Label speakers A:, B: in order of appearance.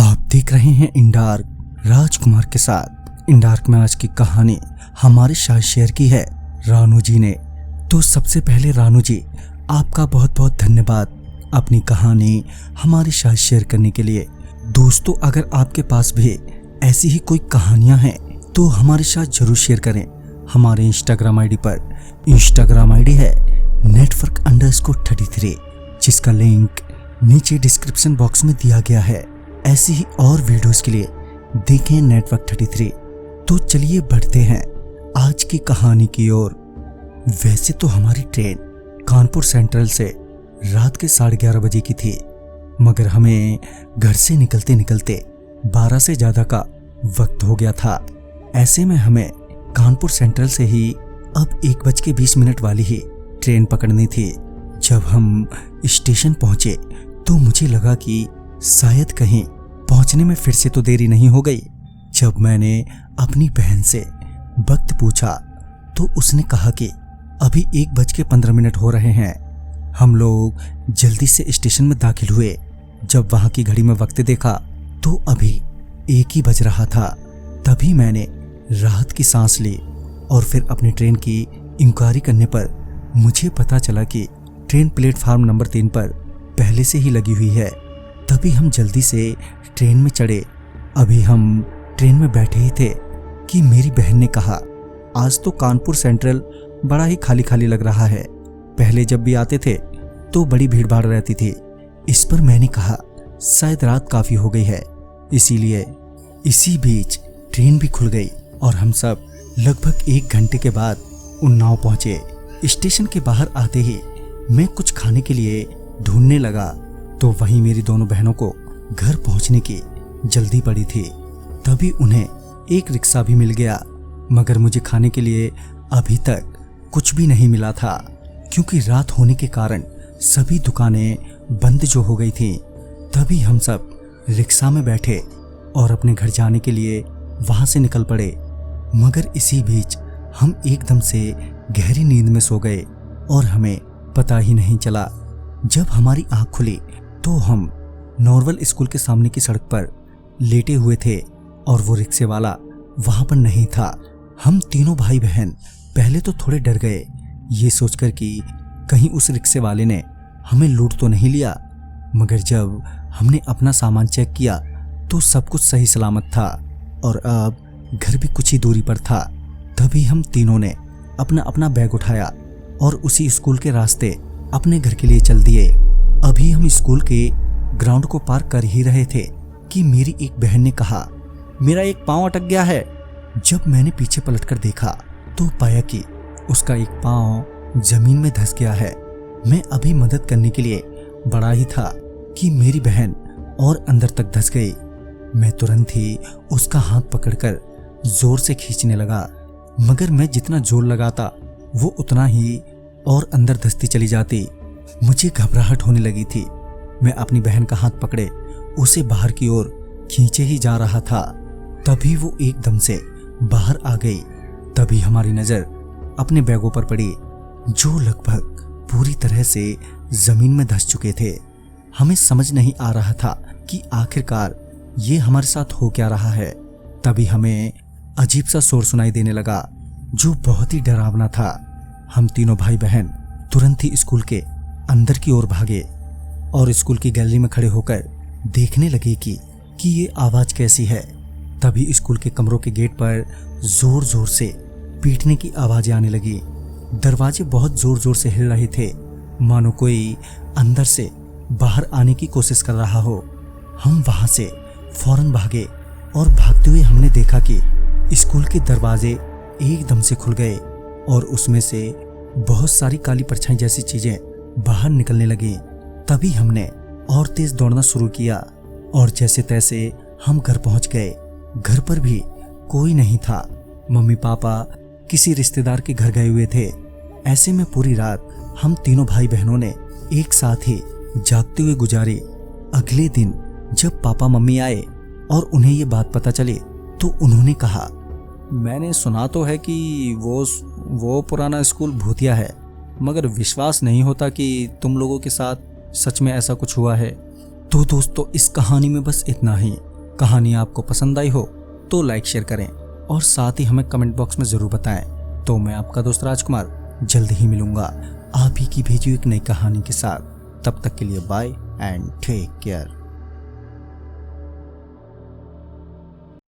A: आप देख रहे हैं इंडार्क राजकुमार के साथ। इंडार्क में आज की कहानी हमारे साथ शेयर की है रानू जी ने। तो सबसे पहले रानू जी, आपका बहुत बहुत धन्यवाद अपनी कहानी हमारे साथ शेयर करने के लिए। दोस्तों, अगर आपके पास भी ऐसी ही कोई कहानियां हैं तो हमारे साथ जरूर शेयर करें। हमारे इंस्टाग्राम आईडी पर इंस्टाग्राम आईडी है network_33, जिसका लिंक नीचे डिस्क्रिप्शन बॉक्स में दिया गया है। ऐसी ही और वीडियोस के लिए देखें network33। तो चलिए बढ़ते हैं आज की कहानी की ओर। वैसे तो हमारी ट्रेन कानपुर सेंट्रल से रात के 11:30 बजे की थी, मगर हमें घर से निकलते निकलते 12 से ज्यादा का वक्त हो गया था। ऐसे में हमें कानपुर सेंट्रल से ही अब 1:20 वाली ही ट्रेन पकड़नी थी। जब हम स्टेशन पहुंचे तो मुझे लगा कि शायद कहीं पहुंचने में फिर से तो देरी नहीं हो गई। जब मैंने अपनी बहन से वक्त पूछा तो उसने कहा कि अभी 1:15 हो रहे हैं। हम लोग जल्दी से स्टेशन में दाखिल हुए। जब वहां की घड़ी में वक्त देखा तो अभी 1 ही बज रहा था। तभी मैंने राहत की सांस ली और फिर अपनी ट्रेन की इंक्वायरी करने पर मुझे पता चला कि ट्रेन प्लेटफार्म नंबर 3 पर पहले से ही लगी हुई है। तभी हम जल्दी से ट्रेन में चढ़े। अभी हम ट्रेन में बैठे ही थे कि मेरी बहन ने कहा, आज तो कानपुर सेंट्रल बड़ा ही खाली खाली लग रहा है। पहले जब भी आते थे तो बड़ी भीड़ भाड़ रहती थी। इस पर मैंने कहा, शायद रात काफी हो गई है इसीलिए। इसी बीच ट्रेन भी खुल गई और हम सब लगभग 1 घंटे के बाद उन्नाव पहुंचे। स्टेशन के बाहर आते ही मैं कुछ खाने के लिए ढूंढने लगा तो वहीं मेरी दोनों बहनों को घर पहुंचने की जल्दी पड़ी थी। तभी उन्हें एक रिक्शा भी मिल गया, मगर मुझे खाने के लिए अभी तक कुछ भी नहीं मिला था, क्योंकि रात होने के कारण सभी दुकानें बंद जो हो गई थी। तभी हम सब रिक्शा में बैठे और अपने घर जाने के लिए वहां से निकल पड़े। मगर इसी बीच हम एकदम से गहरी नींद में सो गए और हमें पता ही नहीं चला। जब हमारी आंख खुली तो हम नॉर्मल स्कूल के सामने की सड़क पर लेटे हुए थे और वो रिक्शे वाला वहां पर नहीं था। हम तीनों भाई बहन पहले तो थोड़े डर गए, ये सोचकर कि कहीं उस रिक्शे वाले ने हमें लूट तो नहीं लिया। मगर जब हमने अपना सामान चेक किया तो सब कुछ सही सलामत था और अब घर भी कुछ ही दूरी पर था। तभी हम तीनों ने अपना अपना बैग उठाया और उसी स्कूल के रास्ते अपने घर के लिए चल दिए। अभी हम स्कूल के ग्राउंड को पार कर ही रहे थे कि मेरी एक बहन ने कहा, मेरा एक पांव अटक गया है। जब मैंने पीछे पलटकर देखा तो पाया कि उसका एक पांव जमीन में धंस गया है। मैं अभी मदद करने के लिए बढ़ा ही था कि मेरी बहन और अंदर तक धंस गई। मैं तुरंत ही उसका हाथ पकड़कर जोर से खींचने लगा, मगर मैं जितना जोर लगाता वो उतना ही और अंदर धंसती चली जाती। मुझे घबराहट होने लगी थी। मैं अपनी बहन का हाथ पकड़े उसे बाहर की ओर खींचे ही जा रहा था। तभी वो एकदम से बाहर आ गई। तभी हमारी नजर अपने बैगों पर पड़ी जो लगभग पूरी तरह से जमीन में धंस चुके थे। हमें समझ नहीं आ रहा था कि आखिरकार ये हमारे साथ हो क्या रहा है। तभी हमें अजीब सा शोर सुनाई देने लगा जो बहुत ही डरावना था। हम तीनों भाई बहन तुरंत ही स्कूल के अंदर की ओर भागे और स्कूल की गैलरी में खड़े होकर देखने लगे कि ये आवाज कैसी है। तभी स्कूल के कमरों के गेट पर जोर जोर से पीटने की आवाजें आने लगी। दरवाजे बहुत जोर जोर से हिल रहे थे, मानो कोई अंदर से बाहर आने की कोशिश कर रहा हो। हम वहां से फौरन भागे और भागते हुए हमने देखा कि स्कूल के दरवाजे एकदम से खुल गए और उसमें से बहुत सारी काली परछाई जैसी चीजें बाहर निकलने लगी। तभी हमने और तेज दौड़ना शुरू किया और जैसे तैसे हम घर पहुंच गए। घर पर भी कोई नहीं था। मम्मी पापा किसी रिश्तेदार के घर गए हुए थे। ऐसे में पूरी रात हम तीनों भाई बहनों ने एक साथ ही जागते हुए गुजारी। अगले दिन जब पापा मम्मी आए और उन्हें ये बात पता चली तो उन्होंने कहा, मैंने सुना तो है कि वो पुराना स्कूल भूतिया है, मगर विश्वास नहीं होता कि तुम लोगों के साथ सच में ऐसा कुछ हुआ है। तो दोस्तों, इस कहानी में बस इतना ही। कहानी आपको पसंद आई हो तो लाइक शेयर करें और साथ ही हमें कमेंट बॉक्स में जरूर बताएं। तो मैं आपका दोस्त राजकुमार जल्द ही मिलूंगा आप ही की भेजी एक नई कहानी के साथ। तब तक के लिए बाय एंड टेक केयर।